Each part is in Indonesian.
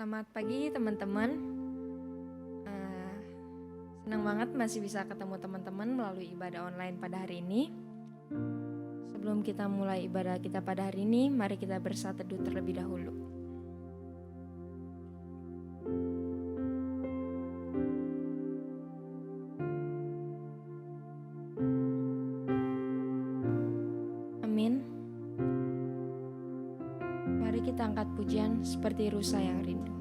Selamat pagi teman-teman. Senang banget masih bisa ketemu teman-teman melalui ibadah online pada hari ini. Sebelum kita mulai ibadah kita pada hari ini, mari kita bersatu teduh terlebih dahulu. Amin. Mari kita angkat pujian seperti rusa yang rindu.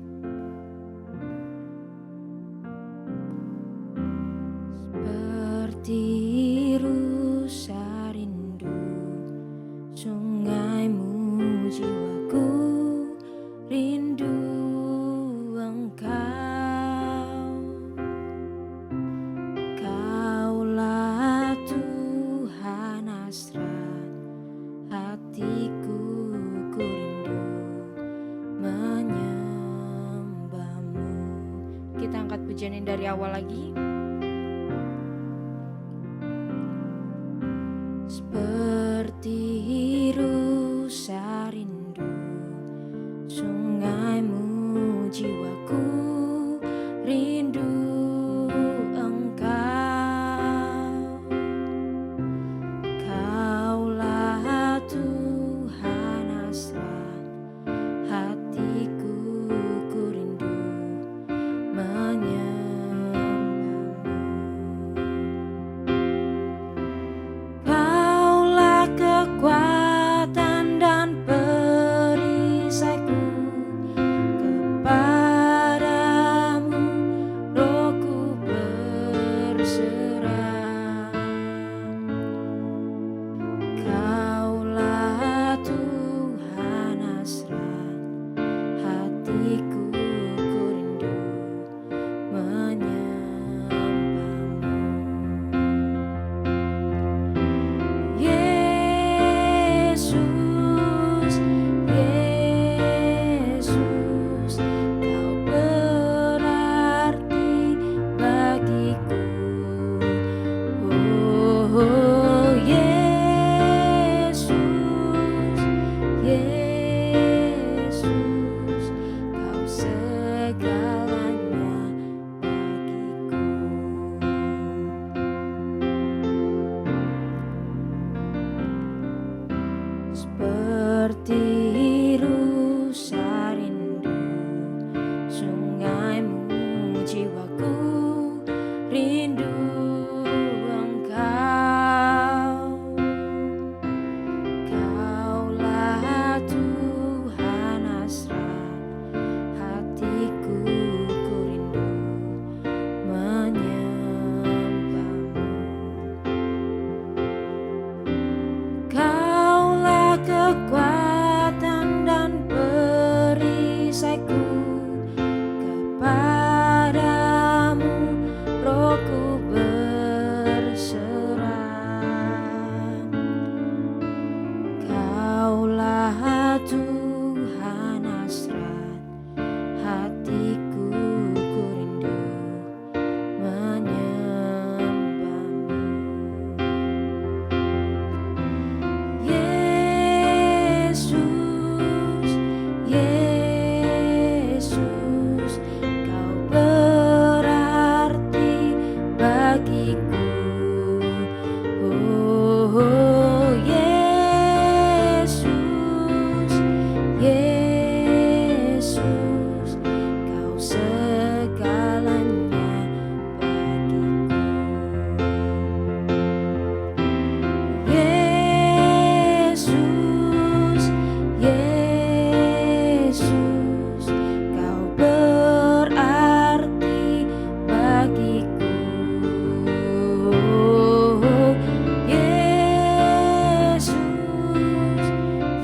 Seperti rusa rindu sungaimu, jiwaku rindu Engkau. Kaulah Tuhan hasrat hatiku, ku rindu menyembahmu. Kita angkat pujian yang dari awal lagi. Seperti rusa rindu sungaimu, jiwaku rindu Engkau. Kaulah Tuhan hasrat hatiku, ku rindu menyembahmu. Kaulah kekuatan dan perisaiku, kepadamu rohku berserah. Kaulah Tuhan hasrat hatiku, ku rindu menyembahmu. Yesus, Yesus, Kau berarti bagiku. Oh, Yesus, Yesus, Kau segalanya bagiku. Seperti rusa rindu sungaimu, jiwaku rindu Engkau. Kaulah Tuhan hasrat hatiku, ku rindu menyembahmu. Kaulah kekuatan dan perisaiku, kepadamu rohku berserah. Kaulah Tuhan hasrat hatiku, ku rindu menyembahmu. Yesus, Yesus, Kau berarti bagiku. Oh, Yesus, Yesus, Kau segalanya bagiku. Yesus, Yesus, Kau berarti bagiku. Oh, Yesus,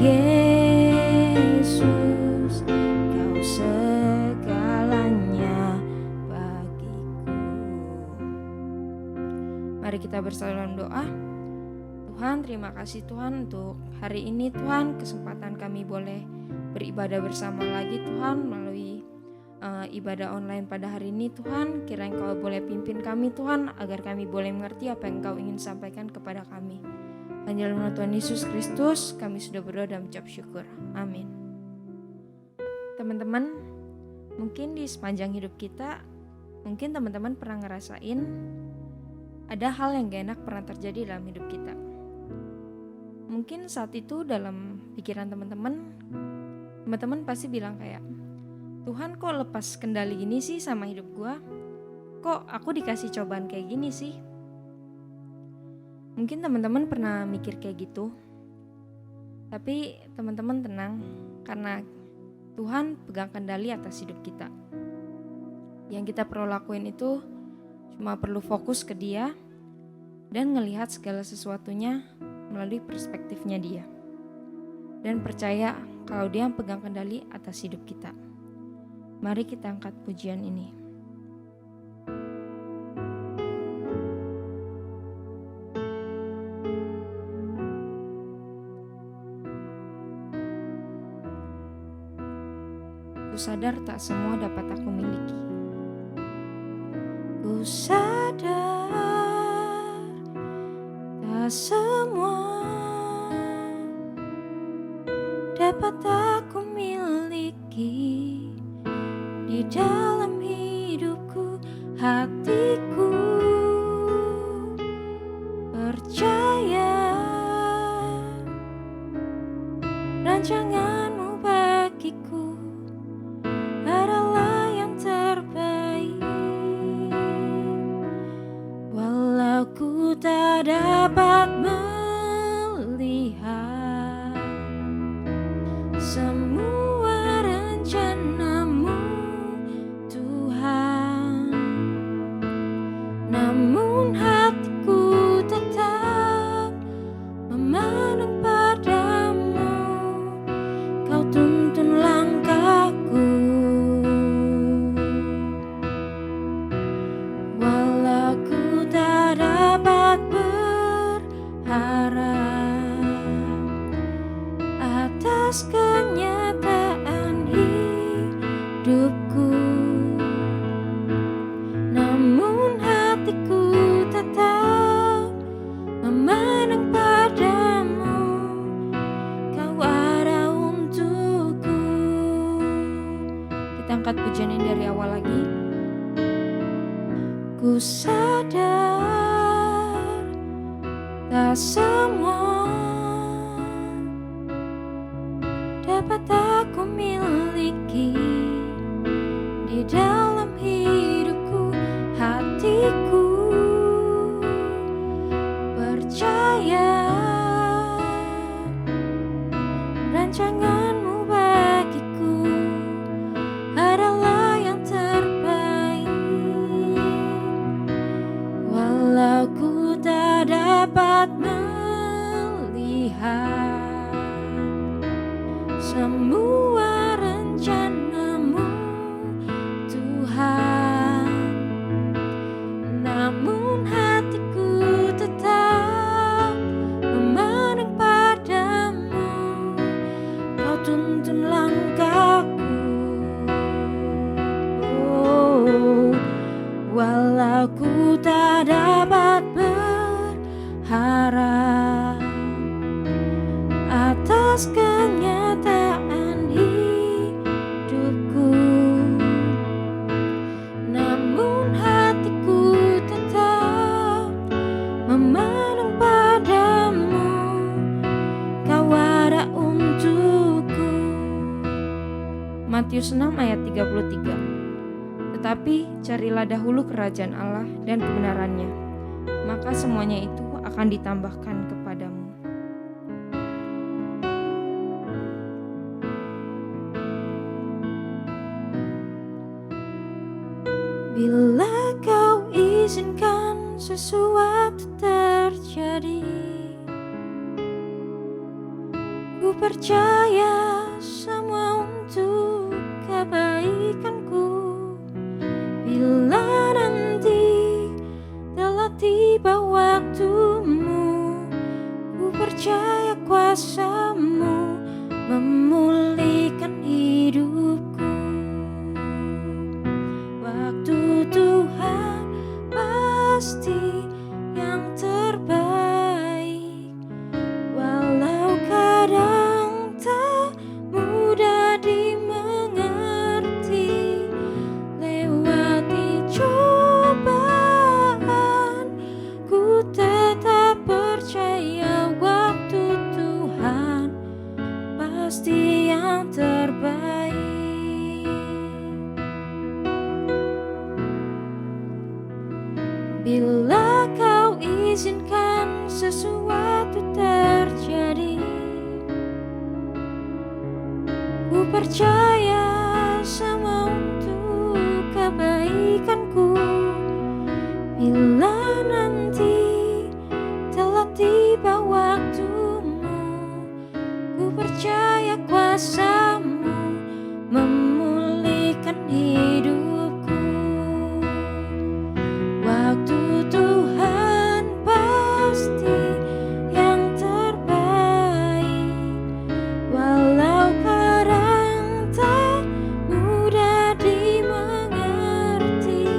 Yesus, Kau segalanya bagiku. Mari kita bersatu dalam doa. Tuhan, terima kasih Tuhan untuk hari ini Tuhan, kesempatan kami boleh beribadah bersama lagi Tuhan melalui ibadah online pada hari ini Tuhan. Kiranya Engkau boleh pimpin kami Tuhan, agar kami boleh mengerti apa yang Engkau ingin sampaikan kepada kami. Hanya dalam nama Tuhan Yesus Kristus kami sudah berdoa dan mengucap syukur. Amin. Teman-teman, Mungkin di sepanjang hidup kita, mungkin teman-teman pernah ngerasain ada hal yang gak enak pernah terjadi dalam hidup kita. Mungkin saat itu dalam pikiran teman-teman pasti bilang kayak, Tuhan kok lepas kendali gini sih sama hidup gua? Kok aku dikasih cobaan kayak gini sih? Mungkin teman-teman pernah mikir kayak gitu. Tapi teman-teman tenang, karena Tuhan pegang kendali atas hidup kita. Yang kita perlu lakuin itu cuma perlu fokus ke Dia dan ngelihat segala sesuatunya melalui perspektifnya Dia. Dan percaya kalau Dia yang pegang kendali atas hidup kita. Mari kita angkat pujian ini. Ku sadar tak semua dapat aku miliki. Ku sadar tak semua dapat aku miliki. Di dalam hidupku, hatiku percaya rancanganmu bagiku adalah yang terbaik. Walau ku tak dapat melihat semua rencanamu, Tuhan, namun hatiku tetap memandang padamu. Kau tuntun langkahku, walau ku tak dapat berharap atas kenyataan hidupku, namun hatiku tetap memandang padamu. Kau ada untukku. Kita angkat pujian ini dari awal lagi. Ku sadar tak semua dapat aku miliki. Di dalam hidupku, hatiku percaya rancanganmu bagiku adalah yang terbaik. Walau ku tak dapat melihat semua rencanamu, Tuhan, namun hatiku tetap memandang padamu. Kau tuntun langkahku, oh, walau ku tak dapat berharap atas kenyataan hidupku, namun hatiku tetap memandang padamu. Kau ada untukku. Matius 6 ayat 33. Tetapi carilah dahulu kerajaan Allah dan kebenarannya, maka semuanya itu akan ditambahkan kepadamu. Bila kau izinkan sesuatu terjadi, ku percaya semua untuk kebaikanku. Bila nanti telah tiba waktumu, ku percaya kuasa-Mu memulihkan hidupku. Waktu Tuhan pasti yang terbaik, walau kadang tak mudah dimengerti. percaya semua untuk kebaikanku. Bila nanti telah tiba waktumu, ku percaya kuasa-Mu memulihkan hidupku. Waktu Tuhan pasti yang terbaik, walau kadang tak mudah dimengerti.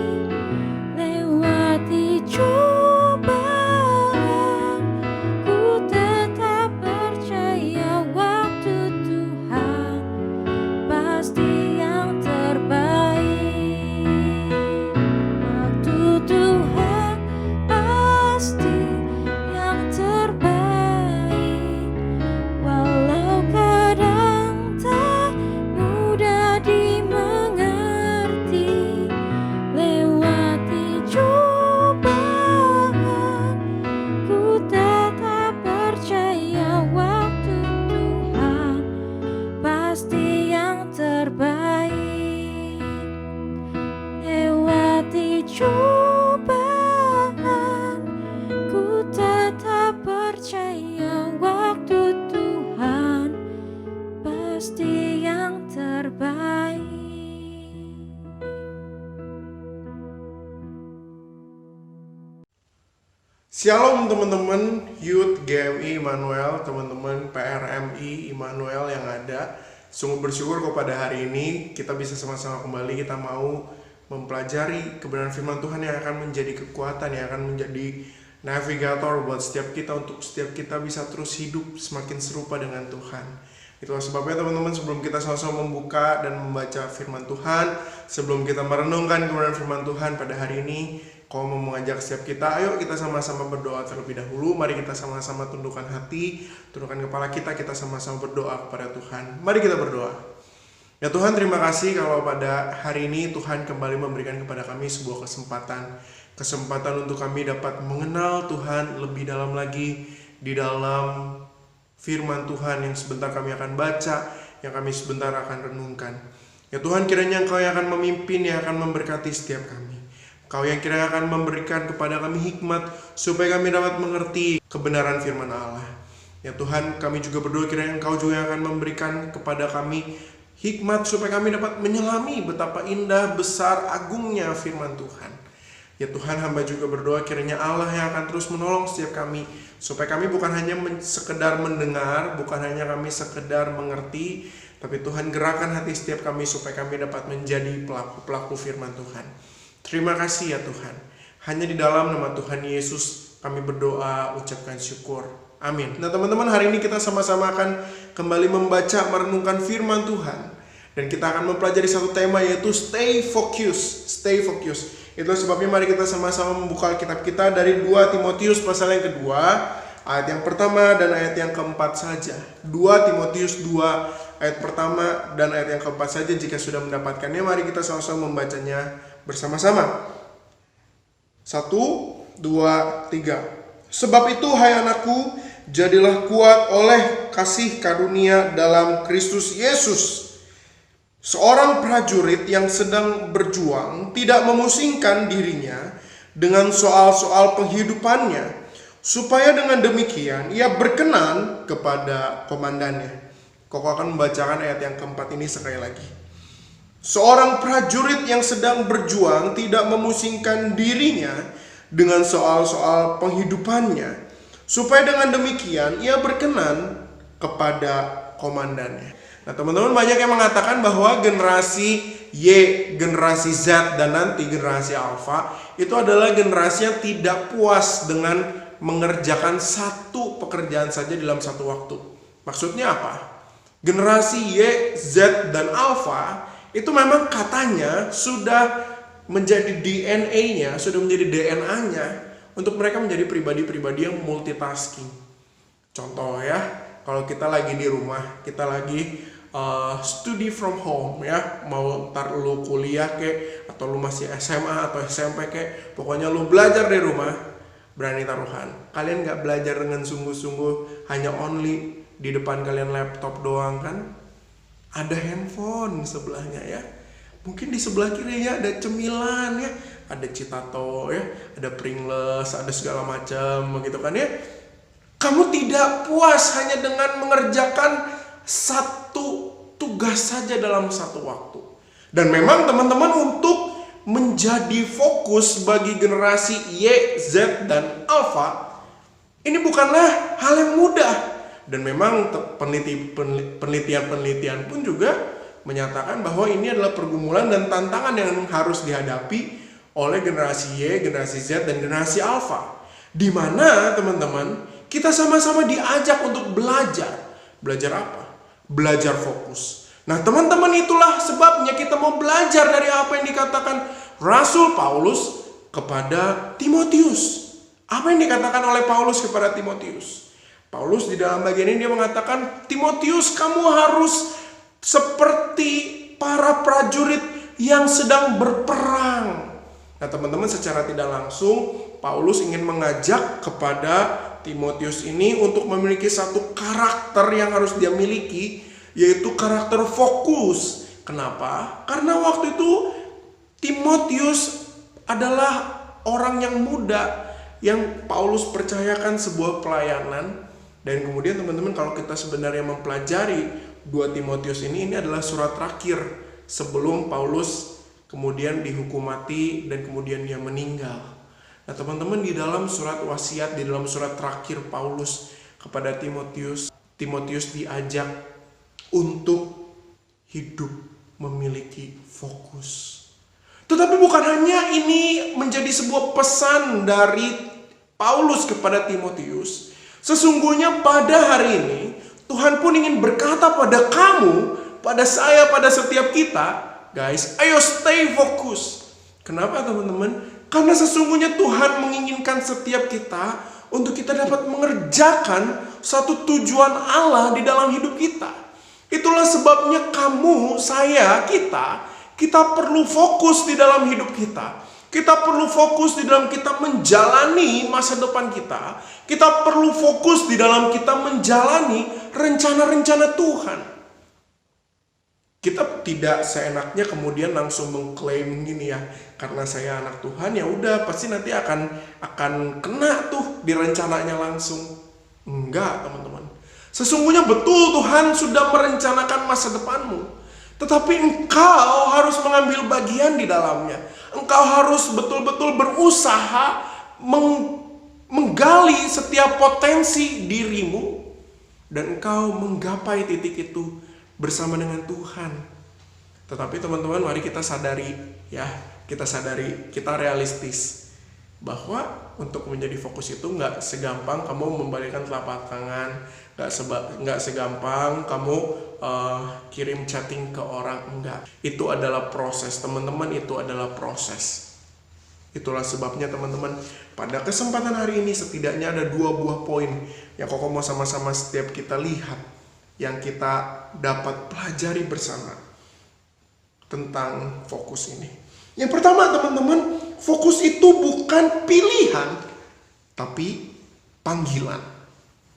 Lewati cobaan, ku tetap percaya waktu Tuhan pasti yang terbaik. Waktu Tuhan pasti yang terbaik, walau kadang tak mudah dimengerti. Lewati cobaan, ku tetap percaya waktu Tuhan pasti yang terbaik. Lewati cobaan, ku tetap percaya waktu Tuhan pasti yang terbaik. Shalom teman-teman Youth GMI Immanuel, teman-teman PRMI Immanuel yang ada. Sungguh bersyukur kok pada hari ini kita bisa sama-sama kembali, kita mau mempelajari kebenaran firman Tuhan yang akan menjadi kekuatan, yang akan menjadi navigator buat setiap kita, untuk setiap kita bisa terus hidup semakin serupa dengan Tuhan. Itulah sebabnya teman-teman, sebelum kita sama-sama membuka dan membaca firman Tuhan, sebelum kita merenungkan kebenaran firman Tuhan pada hari ini, kau mau mengajak setiap kita, ayo kita sama-sama berdoa terlebih dahulu. Mari kita sama-sama tundukkan hati, tundukkan kepala kita sama-sama berdoa kepada Tuhan. Mari kita berdoa. Ya Tuhan, terima kasih kalau pada hari ini Tuhan kembali memberikan kepada kami sebuah kesempatan untuk kami dapat mengenal Tuhan lebih dalam lagi di dalam firman Tuhan yang sebentar kami akan baca, yang kami sebentar akan renungkan. Ya Tuhan, kiranya Engkau yang akan memimpin, yang akan memberkati setiap kami. Kau yang kiranya akan memberikan kepada kami hikmat supaya kami dapat mengerti kebenaran firman Allah. Ya Tuhan, kami juga berdoa kiranya Engkau juga akan memberikan kepada kami hikmat supaya kami dapat menyelami betapa indah, besar, agungnya firman Tuhan. Ya Tuhan, hamba juga berdoa kiranya Allah yang akan terus menolong setiap kami, supaya kami bukan hanya sekedar mendengar, bukan hanya kami sekedar mengerti, tapi Tuhan gerakan hati setiap kami supaya kami dapat menjadi pelaku-pelaku firman Tuhan. Terima kasih ya Tuhan. Hanya di dalam nama Tuhan Yesus kami berdoa, ucapkan syukur. Amin. Nah teman-teman, hari ini kita sama-sama akan kembali membaca, merenungkan firman Tuhan. Dan kita akan mempelajari satu tema, yaitu stay focus. Stay focus. Itulah sebabnya mari kita sama-sama membuka Alkitab kita dari 2 Timotius pasal yang kedua, ayat yang pertama dan ayat yang keempat saja. 2 Timotius 2 ayat pertama dan ayat yang keempat saja. Jika sudah mendapatkannya, mari kita sama-sama membacanya bersama-sama. 1, 2, 3. Sebab itu hai anakku, jadilah kuat oleh kasih karunia dalam Kristus Yesus. Seorang prajurit yang sedang berjuang tidak memusingkan dirinya dengan soal-soal penghidupannya, supaya dengan demikian ia berkenan kepada komandannya. Koko akan membacakan ayat yang keempat ini sekali lagi. Seorang prajurit yang sedang berjuang tidak memusingkan dirinya dengan soal-soal penghidupannya, supaya dengan demikian ia berkenan kepada komandannya. Nah teman-teman, banyak yang mengatakan bahwa generasi Y, generasi Z, dan nanti generasi Alpha itu adalah generasi yang tidak puas dengan mengerjakan satu pekerjaan saja dalam satu waktu. Maksudnya apa? Generasi Y, Z, dan Alpha itu memang katanya sudah menjadi DNA-nya, sudah menjadi DNA-nya untuk mereka menjadi pribadi-pribadi yang multitasking. Contoh ya, kalau kita lagi di rumah, kita lagi study from home ya, mau ntar lu kuliah kek, atau lu masih SMA atau SMP kek, pokoknya lu belajar di rumah, berani taruhan kalian gak belajar dengan sungguh-sungguh, hanya only di depan kalian laptop doang kan? ada handphone sebelahnya ya. Mungkin di sebelah kirinya ada cemilan ya, ada Citato ya, ada Pringles, ada segala macam begitu kan ya. Kamu tidak puas hanya dengan mengerjakan satu tugas saja dalam satu waktu. Dan memang teman-teman, untuk menjadi fokus bagi generasi Y, Z, dan Alpha, ini bukanlah hal yang mudah. Dan memang penelitian-penelitian pun juga menyatakan bahwa ini adalah pergumulan dan tantangan yang harus dihadapi oleh generasi Y, generasi Z, dan generasi Alpha. Di mana teman-teman, kita sama-sama diajak untuk belajar. Belajar apa? Belajar fokus. Nah teman-teman, itulah sebabnya kita mau belajar dari apa yang dikatakan Rasul Paulus kepada Timotius. Apa yang dikatakan oleh Paulus kepada Timotius? Paulus di dalam bagian ini dia mengatakan, Timotius, kamu harus seperti para prajurit yang sedang berperang. Nah teman-teman, secara tidak langsung Paulus ingin mengajak kepada Timotius ini untuk memiliki satu karakter yang harus dia miliki, yaitu karakter fokus. Kenapa? Karena waktu itu Timotius adalah orang yang muda yang Paulus percayakan sebuah pelayanan. Dan kemudian teman-teman, kalau kita sebenarnya mempelajari 2 Timotius ini adalah surat terakhir sebelum Paulus kemudian dihukum mati dan kemudian dia meninggal. Nah teman-teman, di dalam surat wasiat, di dalam surat terakhir Paulus kepada Timotius, Timotius diajak untuk hidup memiliki fokus. Tetapi bukan hanya ini menjadi sebuah pesan dari Paulus kepada Timotius. Sesungguhnya pada hari ini Tuhan pun ingin berkata pada kamu, pada saya, pada setiap kita, guys, ayo stay fokus. Kenapa teman-teman? Karena sesungguhnya Tuhan menginginkan setiap kita untuk kita dapat mengerjakan satu tujuan Allah di dalam hidup kita. Itulah sebabnya kamu, saya, kita perlu fokus di dalam hidup kita. Kita perlu fokus di dalam kita menjalani masa depan kita. Kita perlu fokus di dalam kita menjalani rencana-rencana Tuhan. Kita tidak seenaknya kemudian langsung mengklaim gini ya, karena saya anak Tuhan ya udah pasti nanti akan kena tuh di rencananya langsung. Enggak teman-teman. Sesungguhnya betul Tuhan sudah merencanakan masa depanmu, tetapi engkau harus mengambil bagian di dalamnya. Engkau harus betul-betul berusaha menggali setiap potensi dirimu, dan engkau menggapai titik itu bersama dengan Tuhan. Tetapi teman-teman, mari kita sadari ya, kita realistis bahwa untuk menjadi fokus itu nggak segampang kamu membalikkan telapak tangan, nggak segampang kamu kirim chatting ke orang, enggak. Itu adalah proses teman-teman, itu adalah proses. Itulah sebabnya teman-teman, pada kesempatan hari ini setidaknya ada 2 buah poin yang Koko mau sama-sama setiap kita lihat, yang kita dapat pelajari bersama tentang fokus ini. Yang pertama teman-teman, fokus itu bukan pilihan, tapi panggilan.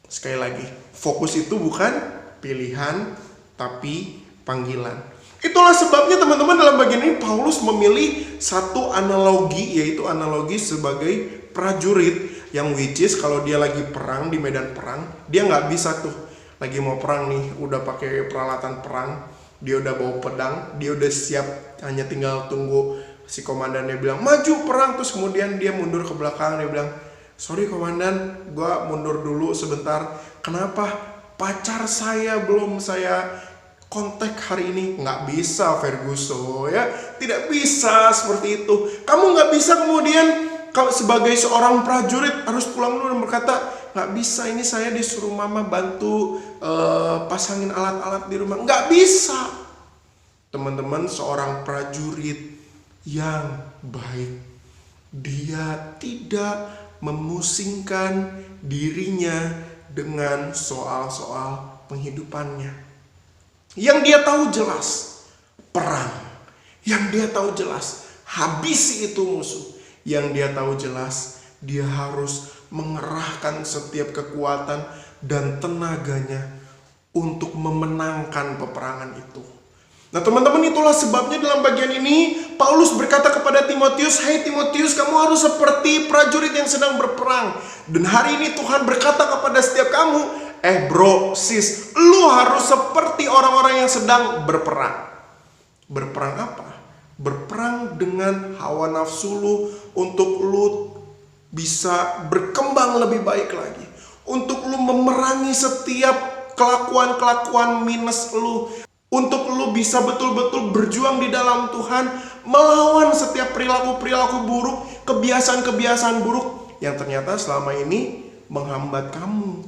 Sekali lagi, fokus itu bukan pilihan, tapi panggilan. Itulah sebabnya teman-teman, dalam bagian ini Paulus memilih satu analogi, yaitu analogi sebagai prajurit, yang which is kalau dia lagi perang di medan perang, dia nggak bisa tuh lagi mau perang nih, udah pakai peralatan perang, dia udah bawa pedang, dia udah siap, hanya tinggal tunggu si komandannya bilang maju perang, terus kemudian dia mundur ke belakang, dia bilang sorry komandan, gua mundur dulu sebentar. Kenapa? Pacar saya belum saya kontak hari ini. Nggak bisa Ferguson ya, tidak bisa seperti itu. Kamu nggak bisa kemudian kalau sebagai seorang prajurit harus pulang dulu dan berkata nggak bisa, ini saya disuruh mama bantu pasangin alat-alat di rumah. Nggak bisa. Teman-teman, seorang prajurit yang baik, dia tidak memusingkan dirinya dengan soal-soal penghidupannya. Yang dia tahu jelas perang, yang dia tahu jelas habisi itu musuh, yang dia tahu jelas dia harus mengerahkan setiap kekuatan dan tenaganya untuk memenangkan peperangan itu. Nah teman-teman, itulah sebabnya dalam bagian ini Paulus berkata kepada Timotius, "Hai Timotius, kamu harus seperti prajurit yang sedang berperang." Dan hari ini Tuhan berkata kepada setiap kamu, bro, sis, lu harus seperti orang-orang yang sedang berperang. Berperang apa? Berperang dengan hawa nafsu lu untuk lu bisa berkembang lebih baik lagi. Untuk lu memerangi setiap kelakuan-kelakuan minus lu. Untuk lu bisa betul-betul berjuang di dalam Tuhan, melawan setiap perilaku-perilaku buruk, kebiasaan-kebiasaan buruk yang ternyata selama ini menghambat kamu.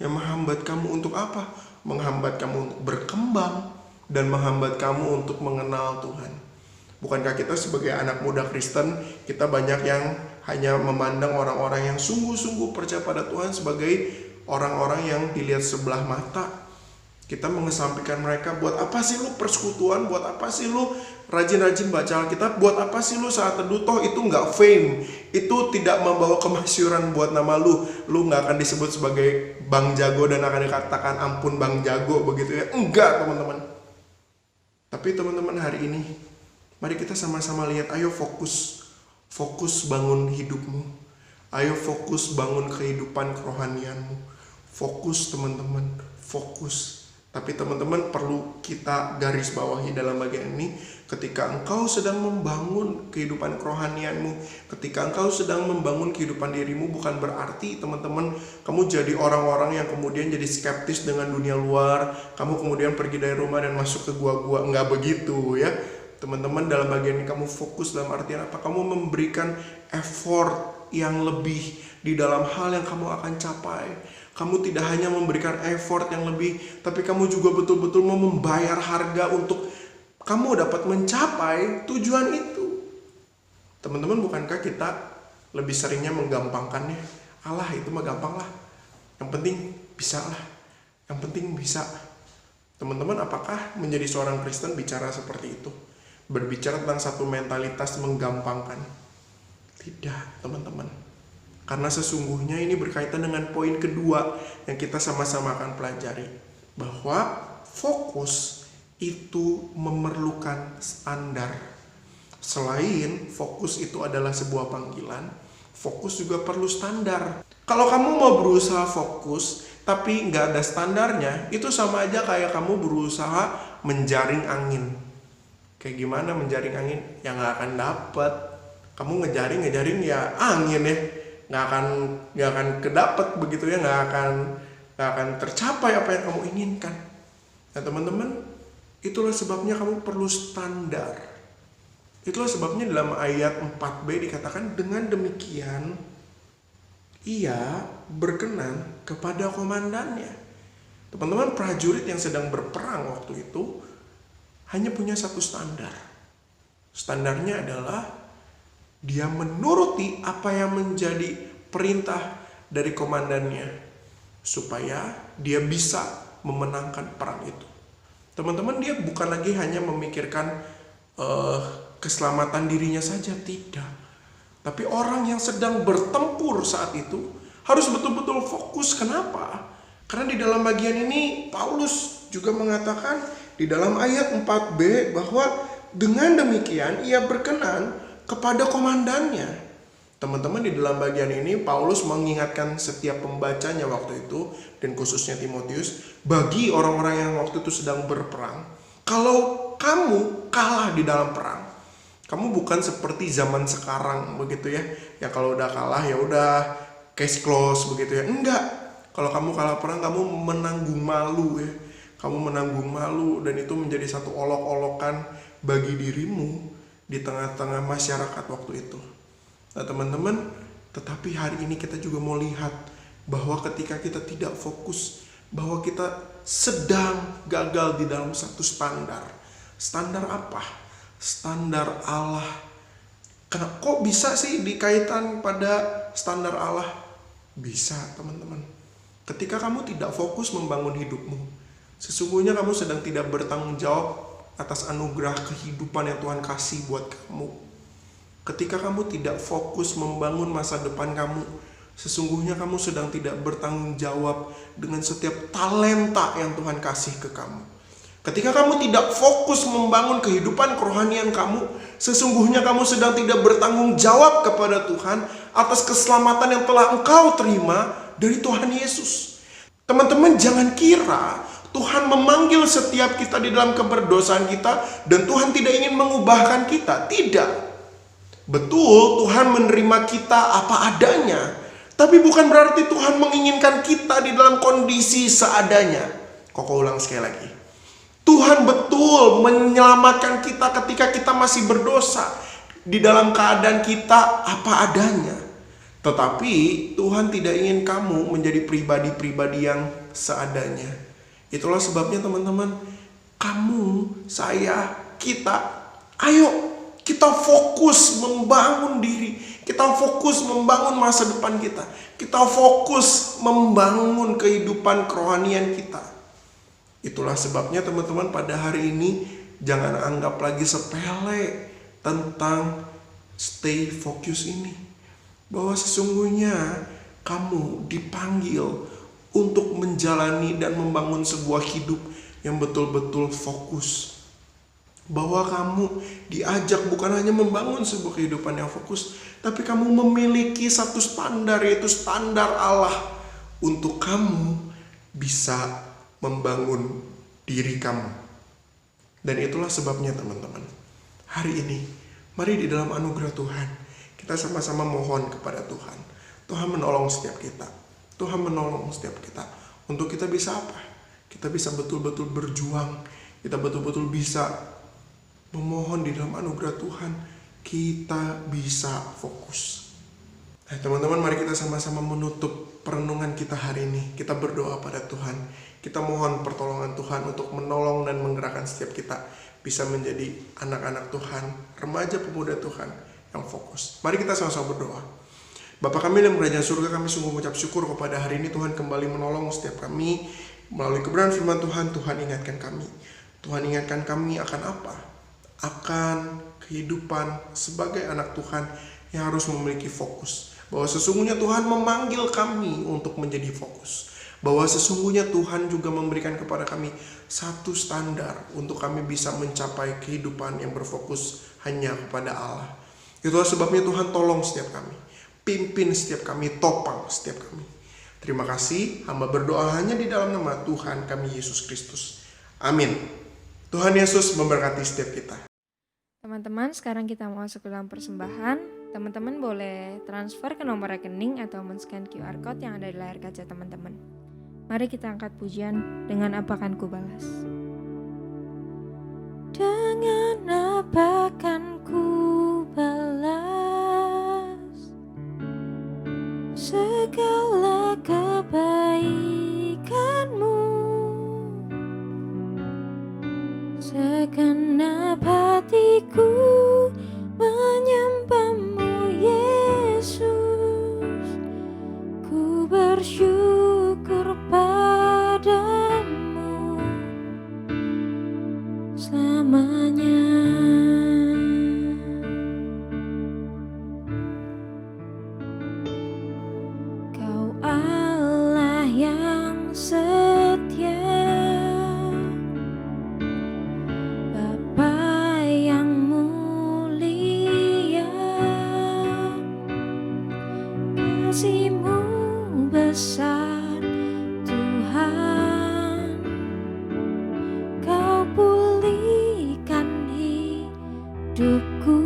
Yang menghambat kamu untuk apa? Menghambat kamu untuk berkembang dan menghambat kamu untuk mengenal Tuhan. Bukankah kita sebagai anak muda Kristen, kita banyak yang hanya memandang orang-orang yang sungguh-sungguh percaya pada Tuhan sebagai orang-orang yang dilihat sebelah mata. Kita mengesampingkan mereka. Buat apa sih lu persekutuan? Buat apa sih lu rajin-rajin baca Alkitab? Buat apa sih lu saat teduh? Toh itu nggak fame. Itu tidak membawa kemasyuran buat nama lu. Lu nggak akan disebut sebagai Bang Jago dan akan dikatakan ampun Bang Jago begitu ya. Enggak teman-teman. Tapi teman-teman, hari ini mari kita sama-sama lihat. Ayo fokus bangun hidupmu. Ayo fokus bangun kehidupan kerohanianmu. Fokus teman-teman, fokus. Tapi teman-teman, perlu kita garis bawahi dalam bagian ini, ketika engkau sedang membangun kehidupan kerohanianmu, ketika engkau sedang membangun kehidupan dirimu, bukan berarti teman-teman kamu jadi orang-orang yang kemudian jadi skeptis dengan dunia luar, kamu kemudian pergi dari rumah dan masuk ke gua-gua. Enggak begitu ya teman-teman. Dalam bagian ini kamu fokus dalam artian apa? Kamu memberikan effort yang lebih di dalam hal yang kamu akan capai. Kamu tidak hanya memberikan effort yang lebih, tapi kamu juga betul-betul mau membayar harga untuk kamu dapat mencapai tujuan itu. Teman-teman, bukankah kita lebih seringnya menggampangkannya? Allah, itu mah gampang lah. Yang penting bisa lah. Yang penting bisa. Teman-teman, apakah menjadi seorang Kristen bicara seperti itu? Berbicara tentang satu mentalitas menggampangkan? Tidak, teman-teman. Karena sesungguhnya ini berkaitan dengan poin kedua yang kita sama-sama akan pelajari. Bahwa fokus itu memerlukan standar. Selain fokus itu adalah sebuah panggilan, fokus juga perlu standar. Kalau kamu mau berusaha fokus tapi nggak ada standarnya, itu sama aja kayak kamu berusaha menjaring angin. Kayak gimana menjaring angin? Ya nggak akan dapet. Kamu ngejaring ya angin ya. Nggak akan kedapat begitu ya, nggak akan tercapai apa yang kamu inginkan. Nah teman-teman, itulah sebabnya kamu perlu standar. Itulah sebabnya dalam ayat 4b dikatakan, dengan demikian ia berkenan kepada komandannya. Teman-teman, prajurit yang sedang berperang waktu itu hanya punya satu standar. Standarnya adalah dia menuruti apa yang menjadi perintah dari komandannya supaya dia bisa memenangkan perang itu. Teman-teman, dia bukan lagi hanya memikirkan keselamatan dirinya saja, tidak. Tapi orang yang sedang bertempur saat itu harus betul-betul fokus. Kenapa? Karena di dalam bagian ini Paulus juga mengatakan di dalam ayat 4b bahwa dengan demikian ia berkenan kepada komandannya. Teman-teman, di dalam bagian ini Paulus mengingatkan setiap pembacanya waktu itu, dan khususnya Timotius, bagi orang-orang yang waktu itu sedang berperang, kalau kamu kalah di dalam perang, kamu bukan seperti zaman sekarang begitu ya. Ya kalau udah kalah ya udah case close begitu ya. Enggak. Kalau kamu kalah perang, kamu menanggung malu ya. Kamu menanggung malu, dan itu menjadi satu olok-olokan bagi dirimu di tengah-tengah masyarakat waktu itu. Nah teman-teman, tetapi hari ini kita juga mau lihat bahwa ketika kita tidak fokus, bahwa kita sedang gagal di dalam satu standar. Standar apa? Standar Allah. Kok bisa sih dikaitan pada standar Allah? Bisa teman-teman. Ketika kamu tidak fokus membangun hidupmu, sesungguhnya kamu sedang tidak bertanggung jawab atas anugerah kehidupan yang Tuhan kasih buat kamu. Ketika kamu tidak fokus membangun masa depan kamu, Sesungguhnya kamu sedang tidak bertanggung jawab dengan setiap talenta yang Tuhan kasih ke kamu. Ketika kamu tidak fokus membangun kehidupan kerohanian kamu, sesungguhnya kamu sedang tidak bertanggung jawab kepada Tuhan atas keselamatan yang telah engkau terima dari Tuhan Yesus. Teman-teman, jangan kira Tuhan memanggil setiap kita di dalam keberdosaan kita dan Tuhan tidak ingin mengubahkan kita. Tidak. Betul, Tuhan menerima kita apa adanya, tapi bukan berarti Tuhan menginginkan kita di dalam kondisi seadanya. Koko ulang sekali lagi. Tuhan betul menyelamatkan kita ketika kita masih berdosa, di dalam keadaan kita apa adanya. Tetapi Tuhan tidak ingin kamu menjadi pribadi-pribadi yang seadanya. Itulah sebabnya teman-teman, kamu, saya, kita, ayo kita fokus membangun diri, kita fokus membangun masa depan kita, kita fokus membangun kehidupan kerohanian kita. Itulah sebabnya teman-teman, pada hari ini jangan anggap lagi sepele tentang stay focus ini. Bahwa sesungguhnya kamu dipanggil untuk menjalani dan membangun sebuah hidup yang betul-betul fokus. Bahwa kamu diajak bukan hanya membangun sebuah kehidupan yang fokus, tapi kamu memiliki satu standar, yaitu standar Allah, untuk kamu bisa membangun diri kamu. Dan itulah sebabnya teman-teman, hari ini mari di dalam anugerah Tuhan kita sama-sama mohon kepada Tuhan. Tuhan menolong setiap kita. Tuhan menolong setiap kita untuk kita bisa apa? Kita bisa betul-betul berjuang. Kita betul-betul bisa memohon di dalam anugerah Tuhan. Kita bisa fokus. Nah, teman-teman, mari kita sama-sama menutup perenungan kita hari ini. Kita berdoa pada Tuhan. Kita mohon pertolongan Tuhan untuk menolong dan menggerakkan setiap kita bisa menjadi anak-anak Tuhan, remaja pemuda Tuhan yang fokus. Mari kita sama-sama berdoa. Bapa kami dalam kerajaan surga, kami sungguh mengucap syukur kepada hari ini Tuhan kembali menolong setiap kami. Melalui kebenaran firman Tuhan, Tuhan ingatkan kami. Tuhan ingatkan kami akan apa? Akan kehidupan sebagai anak Tuhan yang harus memiliki fokus. Bahwa sesungguhnya Tuhan memanggil kami untuk menjadi fokus. Bahwa sesungguhnya Tuhan juga memberikan kepada kami satu standar untuk kami bisa mencapai kehidupan yang berfokus hanya kepada Allah. Itulah sebabnya Tuhan tolong setiap kami, pimpin setiap kami, topang setiap kami. Terima kasih, hamba berdoa hanya di dalam nama Tuhan kami Yesus Kristus. Amin. Tuhan Yesus memberkati setiap kita. Teman-teman, sekarang kita mau masuk ke dalam persembahan. Teman-teman boleh transfer ke nomor rekening atau men-scan QR Code yang ada di layar kaca teman-teman. Mari kita angkat pujian dengan apa kan ku balas. Dengan apa kan ku balas segala kebaikanmu, segenap hatiku menyembahmu Yesus. Ku bersyukur padamu selamanya. Kau Allah yang setia, Bapa yang mulia, kasih-Mu besar Tuhan. Kau pulihkan hidupku.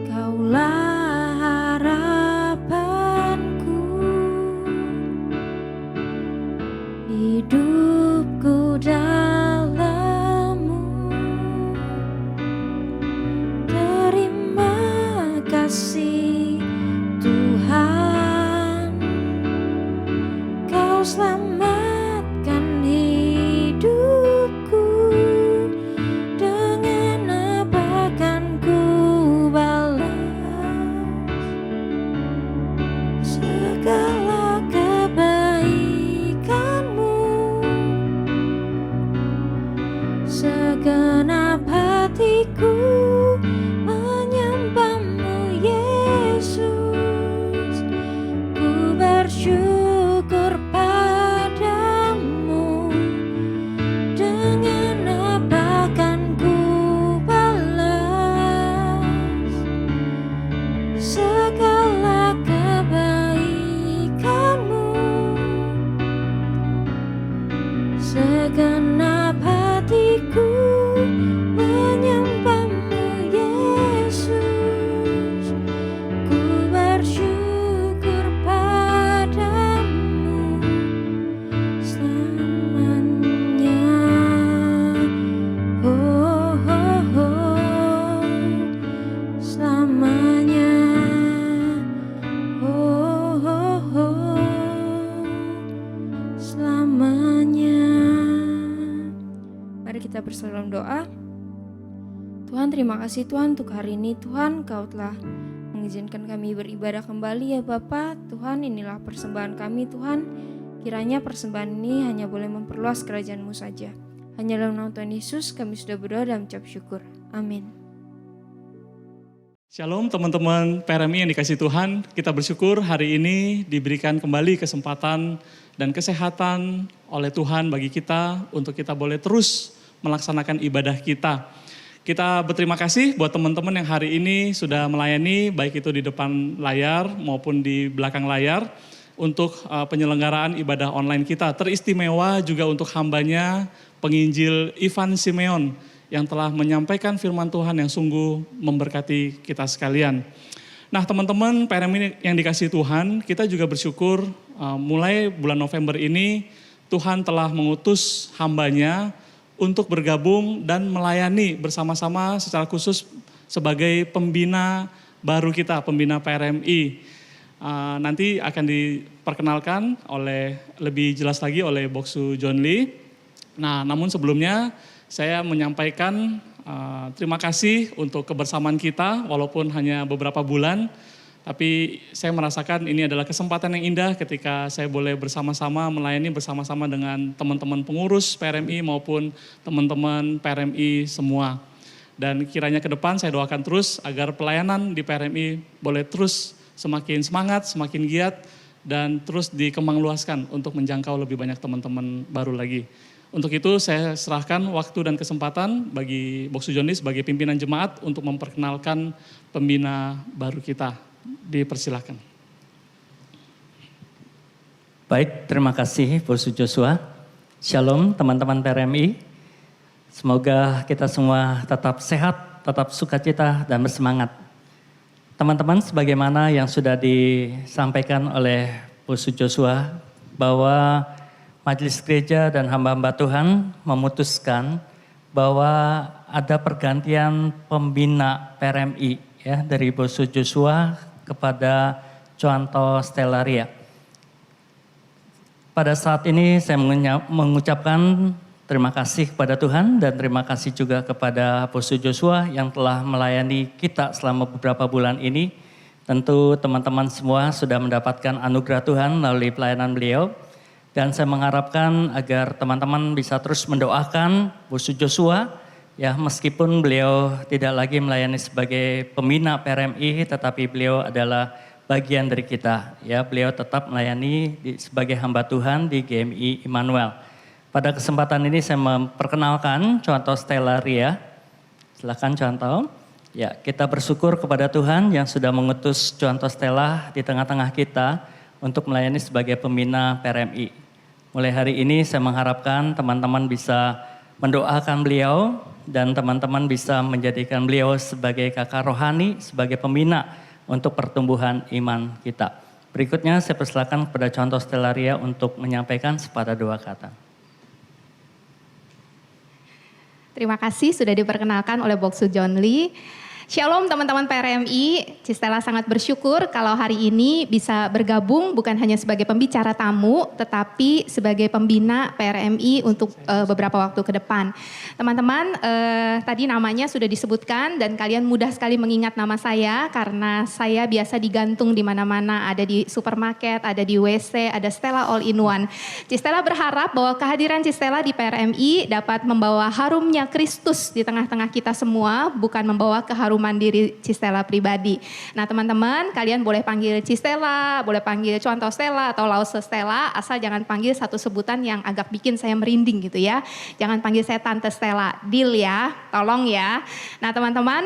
Kaulah harapanku, hidupku dalam-Mu. Terima kasih Tuhan, Kau selamatkan hidupku. Dengan apa kan ku balas segala kebaikan-Mu, segenap hatiku bersama dalam doa. Tuhan, terima kasih Tuhan untuk hari ini. Tuhan, Kau telah mengizinkan kami beribadah kembali ya Bapa. Tuhan, inilah persembahan kami Tuhan. Kiranya persembahan ini hanya boleh memperluas kerajaan-Mu saja. Hanya dalam nama Tuhan Yesus kami sudah berdoa dan mengucap syukur. Amin. Shalom teman-teman PRMI yang dikasih Tuhan. Kita bersyukur hari ini diberikan kembali kesempatan dan kesehatan oleh Tuhan bagi kita untuk kita boleh terus melaksanakan ibadah kita. Kita berterima kasih buat teman-teman yang hari ini sudah melayani baik itu di depan layar maupun di belakang layar untuk penyelenggaraan ibadah online kita. Teristimewa juga untuk hambanya penginjil Ivan Simeon yang telah menyampaikan firman Tuhan yang sungguh memberkati kita sekalian. Nah teman-teman PRMI yang dikasih Tuhan, kita juga bersyukur mulai bulan November ini Tuhan telah mengutus hambanya untuk bergabung dan melayani bersama-sama secara khusus sebagai pembina baru kita, pembina PRMI. Nanti akan diperkenalkan lebih jelas lagi oleh Boksu John Lee. Nah, namun sebelumnya saya menyampaikan terima kasih untuk kebersamaan kita walaupun hanya beberapa bulan. Tapi saya merasakan ini adalah kesempatan yang indah ketika saya boleh bersama-sama melayani bersama-sama dengan teman-teman pengurus PRMI maupun teman-teman PRMI semua. Dan kiranya ke depan saya doakan terus agar pelayanan di PRMI boleh terus semakin semangat, semakin giat dan terus dikembangluaskan untuk menjangkau lebih banyak teman-teman baru lagi. Untuk itu saya serahkan waktu dan kesempatan bagi Boksu Joni sebagai pimpinan jemaat untuk memperkenalkan pembina baru kita. Dipersilakan. Baik, terima kasih Boksu Joshua. Shalom teman-teman PRMI. Semoga kita semua tetap sehat, tetap sukacita dan bersemangat. Teman-teman, sebagaimana yang sudah disampaikan oleh Boksu Joshua bahwa Majelis Gereja dan hamba-hamba Tuhan memutuskan bahwa ada pergantian pembina PRMI ya dari Boksu Joshua kepada Coanto Stellaria. Pada saat ini saya mengucapkan terima kasih kepada Tuhan dan terima kasih juga kepada Boksu Joshua yang telah melayani kita selama beberapa bulan ini. Tentu teman-teman semua sudah mendapatkan anugerah Tuhan melalui pelayanan beliau. Dan saya mengharapkan agar teman-teman bisa terus mendoakan Boksu Joshua ya meskipun beliau tidak lagi melayani sebagai pembina PRMI tetapi beliau adalah bagian dari kita ya, beliau tetap melayani sebagai hamba Tuhan di GMI Immanuel. Pada kesempatan ini saya memperkenalkan Coanto Stellaria. Silakan Coanto. Ya, kita bersyukur kepada Tuhan yang sudah mengutus Coanto Stella di tengah-tengah kita untuk melayani sebagai pembina PRMI. Mulai hari ini saya mengharapkan teman-teman bisa mendoakan beliau dan teman-teman bisa menjadikan beliau sebagai kakak rohani, sebagai pembina untuk pertumbuhan iman kita. Berikutnya saya persilakan kepada Coanto Stellaria untuk menyampaikan sepatah dua kata. Terima kasih sudah diperkenalkan oleh Boksu John Lee. Shalom teman-teman PRMI, Cistella sangat bersyukur kalau hari ini bisa bergabung bukan hanya sebagai pembicara tamu tetapi sebagai pembina PRMI untuk beberapa waktu ke depan. Teman-teman tadi namanya sudah disebutkan dan kalian mudah sekali mengingat nama saya karena saya biasa digantung di mana-mana, ada di supermarket, ada di WC, ada Stella All in One. Cistella berharap bahwa kehadiran Cistella di PRMI dapat membawa harumnya Kristus di tengah-tengah kita semua, bukan membawa keharuman diri Cistella pribadi. Nah teman-teman, kalian boleh panggil Cistella, boleh panggil Coanto Stella atau Lause Stella, asal jangan panggil satu sebutan yang agak bikin saya merinding gitu ya. Jangan panggil saya Tante Stella, deal ya, tolong ya. Nah teman-teman,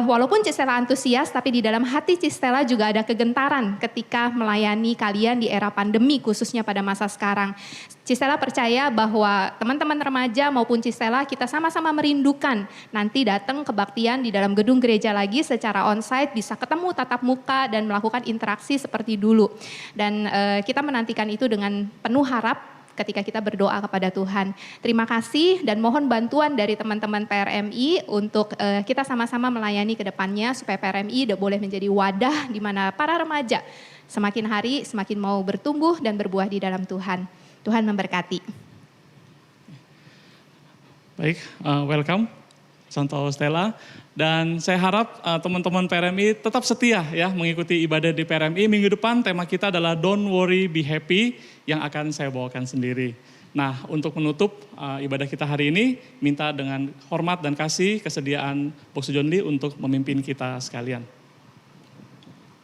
walaupun Cistella antusias, tapi di dalam hati Cistella juga ada kegentaran ketika melayani kalian di era pandemi, khususnya pada masa sekarang. Cistella percaya bahwa teman-teman remaja maupun Cistella kita sama-sama merindukan nanti datang kebaktian di dalam gedung gereja lagi secara onsite, bisa ketemu tatap muka dan melakukan interaksi seperti dulu. Dan kita menantikan itu dengan penuh harap ketika kita berdoa kepada Tuhan. Terima kasih dan mohon bantuan dari teman-teman PRMI untuk kita sama-sama melayani ke depannya supaya PRMI boleh menjadi wadah di mana para remaja semakin hari semakin mau bertumbuh dan berbuah di dalam Tuhan. Tuhan memberkati. Baik, welcome Santo Stella. Dan saya harap teman-teman PRMI tetap setia ya mengikuti ibadah di PRMI. Minggu depan tema kita adalah Don't Worry Be Happy yang akan saya bawakan sendiri. Nah, untuk menutup ibadah kita hari ini, minta dengan hormat dan kasih kesediaan Boksu John Lee untuk memimpin kita sekalian.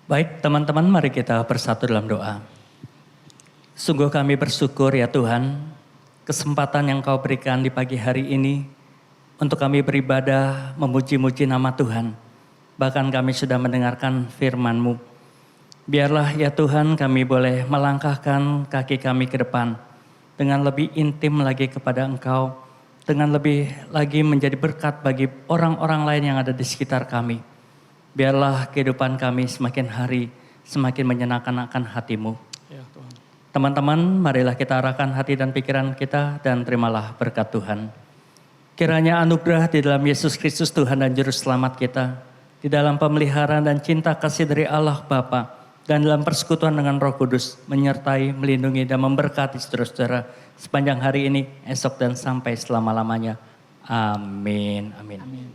Baik teman-teman, mari kita bersatu dalam doa. Sungguh kami bersyukur ya Tuhan, kesempatan yang Kau berikan di pagi hari ini untuk kami beribadah memuji-muji nama Tuhan. Bahkan kami sudah mendengarkan firman-Mu. Biarlah ya Tuhan kami boleh melangkahkan kaki kami ke depan dengan lebih intim lagi kepada Engkau, dengan lebih lagi menjadi berkat bagi orang-orang lain yang ada di sekitar kami. Biarlah kehidupan kami semakin hari semakin menyenangkan akan hati-Mu. Ya, Tuhan. Teman-teman, marilah kita arahkan hati dan pikiran kita dan terimalah berkat Tuhan. Kiranya anugerah di dalam Yesus Kristus Tuhan dan Juru Selamat kita, di dalam pemeliharaan dan cinta kasih dari Allah Bapa, dan dalam persekutuan dengan Roh Kudus, menyertai, melindungi, dan memberkati saudara-saudara sepanjang hari ini, esok, dan sampai selama-lamanya. Amin. Amin. Amin.